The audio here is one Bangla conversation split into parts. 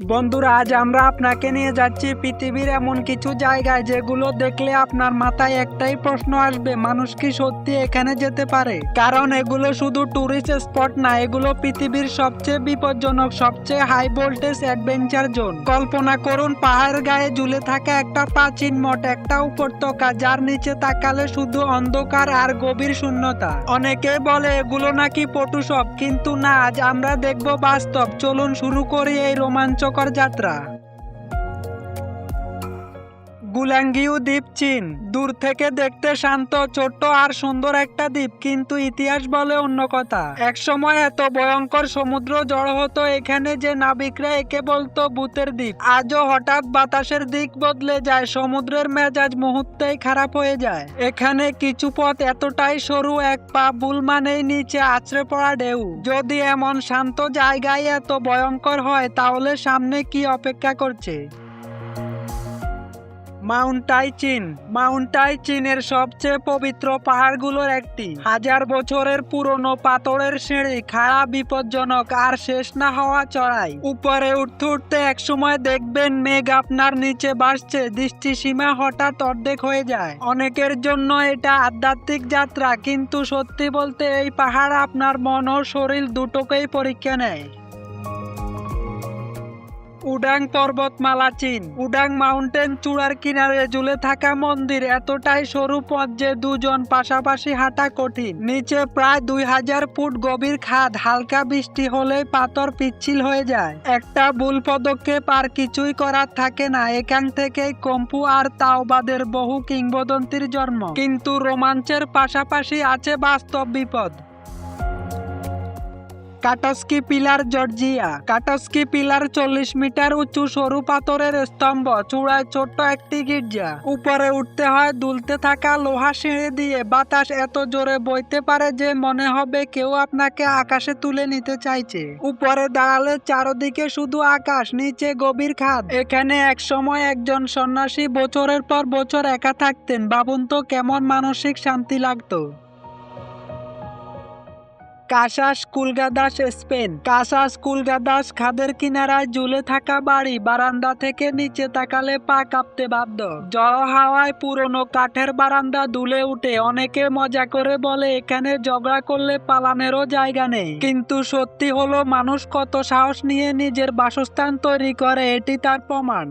বন্ধুরা, আজ আমরা আপনাকে নিয়ে যাচ্ছি পৃথিবীর এমন কিছু জায়গায় যেগুলো দেখলে আপনার মাথায় একটাই প্রশ্ন আসবে, মানুষ কি সত্যি এখানে যেতে পারে? কারণ এগুলো শুধু টুরিস্ট স্পট না, এগুলো পৃথিবীর সবচেয়ে বিপজ্জনক, সবচেয়ে হাই ভোল্টেজ অ্যাডভেঞ্চার জোন। কল্পনা করুন পাহাড়ের গায়ে ঝুলে থাকা একটা প্রাচীন মঠ, একটা উপত্যকা যার নিচে তাকালে শুধু অন্ধকার আর গভীর শূন্যতা। অনেকে বলে এগুলো নাকি ফটোশপ, কিন্তু না, আজ আমরা দেখব বাস্তব। চলুন শুরু করি এই রোমাঞ্চকর যাত্রা। গুলাঙ্গিউ দ্বীপ, চীন। দূর থেকে দেখতে শান্ত, ছোট্ট আর সুন্দর একটা দ্বীপ, কিন্তু ইতিহাস বলে অন্য কথা। একসময় এত ভয়ঙ্কর সমুদ্র জড় হতো এখানে যে নাবিকরা একে বলতো ভূতের দ্বীপ। আজও হঠাৎ বাতাসের দিক বদলে যায়, সমুদ্রের মেজাজ মুহূর্তেই খারাপ হয়ে যায়। এখানে কিছু পথ এতটাই সরু, এক পা ভুল মানেই নিচে আছড়ে পড়া ঢেউ। যদি এমন শান্ত জায়গায় এত ভয়ঙ্কর হয়, তাহলে সামনে কি অপেক্ষা করছে? মাউন্ট টাই, চীন। মাউন্ট টাই চীনের সবচেয়ে পবিত্র পাহাড়গুলোর একটি। হাজার বছরের পুরনো পাথরের সিঁড়ি, খাড়া, বিপজ্জনক আর শেষ না হওয়া চড়াই। উপরে উঠতে উঠতে একসময় দেখবেন মেঘ আপনার নিচে ভাসছে, দৃষ্টিসীমা হঠাৎ অর্ধেক হয়ে যায়। অনেকের জন্য এটা আধ্যাত্মিক যাত্রা, কিন্তু সত্যি বলতে এই পাহাড় আপনার মন ও শরীর দুটোকেই পরীক্ষা নেয়। উডাং পর্বতমালা, চীন। উডাং মাউন্টেন চূড়ার কিনারে ঝুলে থাকা মন্দির, এতটাই সরু পথ যে দুজন পাশাপাশি হাঁটা কঠিন। নিচে প্রায় 2000 ফুট গভীর খাদ, হালকা বৃষ্টি হলেই পাথর পিচ্ছিল হয়ে যায়। একটা ভুল পদক্ষেপ আর কিছুই করার থাকে না। এখান থেকেই কম্পু আর তাওবাদের বহু কিংবদন্তির জন্ম। কিন্তু রোমাঞ্চের পাশাপাশি আছে বাস্তব বিপদ। কাটস্কি পিলার, জর্জিয়া। কাটস্কি পিলার 40 মিটার উঁচু সরু পাথরের স্তম্ভ, চূড়ায় ছোট্ট একটি গির্জা। উপরে উঠতে হয় দুলতে থাকা লোহা সিঁড়ি দিয়ে। বাতাস এত জোরে বইতে পারে যে মনে হবে কেউ আপনাকে আকাশে তুলে নিতে চাইছে। উপরে দাঁড়ালে চারদিকে শুধু আকাশ, নিচে গভীর খাদ। এখানে এক সময় একজন সন্ন্যাসী বছরের পর বছর একা থাকতেন। ভাবুন তো কেমন মানসিক শান্তি লাগতো। কাসাস কুলগাদাস, স্পেন। কাসাস কুলগাদাস খাদের কিনারায় ঝুলে থাকা বাড়ি, বারান্দা থেকে নিচে তাকালে পা কাঁপতে বাধ্য। ঝড়ো হাওয়ায় পুরনো কাঠের বারান্দা দুলে উঠে। অনেকে মজা করে বলে এখানে ঝগড়া করলে পালানেরও জায়গা নেই, কিন্তু সত্যি হলো মানুষ কত সাহস নিয়ে নিজের বাসস্থান তৈরি করে, এটি তার প্রমাণ।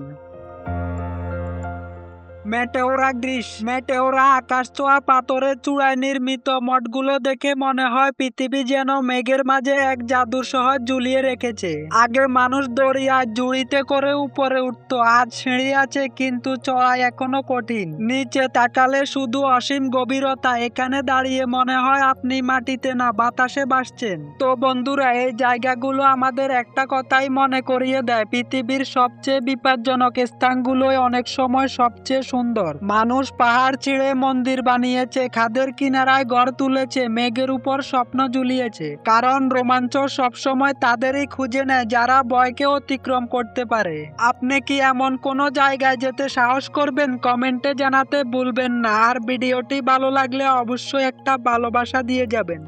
মেটেওরা, গ্রিস। মেটেওরা আকাশ ছোঁয়া পাথরের চূড়ায় নির্মিত মঠগুলো দেখে মনে হয় পৃথিবী যেন মেঘের মাঝে এক জাদুর শহর ঝুলিয়ে রেখেছে। আগে মানুষ দড়িয়া জুড়িতে করে উপরে উঠত, আজ সিঁড়ি আছে কিন্তু চড়াই এখনো কঠিন। নিচে তাকালে শুধু অসীম গভীরতা। এখানে দাঁড়িয়ে মনে হয় আপনি মাটিতে না, বাতাসে ভাসছেন। তো বন্ধুরা, এই জায়গাগুলো আমাদের একটা কথাই মনে করিয়ে দেয়, পৃথিবীর সবচেয়ে বিপজ্জনক স্থানগুলোই অনেক সময় সবচেয়ে সুন্দর। মানুষ পাহাড় ছিঁড়ে মন্দির বানিয়েছে, খাদের কিনারায় ঘর তুলেছে, মেঘের উপর স্বপ্ন ঝুলিয়েছে। কারণ রোমাঞ্চ সবসময় তাদেরই খুঁজে নেয় যারা ভয়কে অতিক্রম করতে পারে। আপনি কি এমন কোনো জায়গায় যেতে সাহস করবেন? কমেন্টে জানাতে ভুলবেন না। আর ভিডিওটি ভালো লাগলে অবশ্যই একটা ভালোবাসা দিয়ে যাবেন।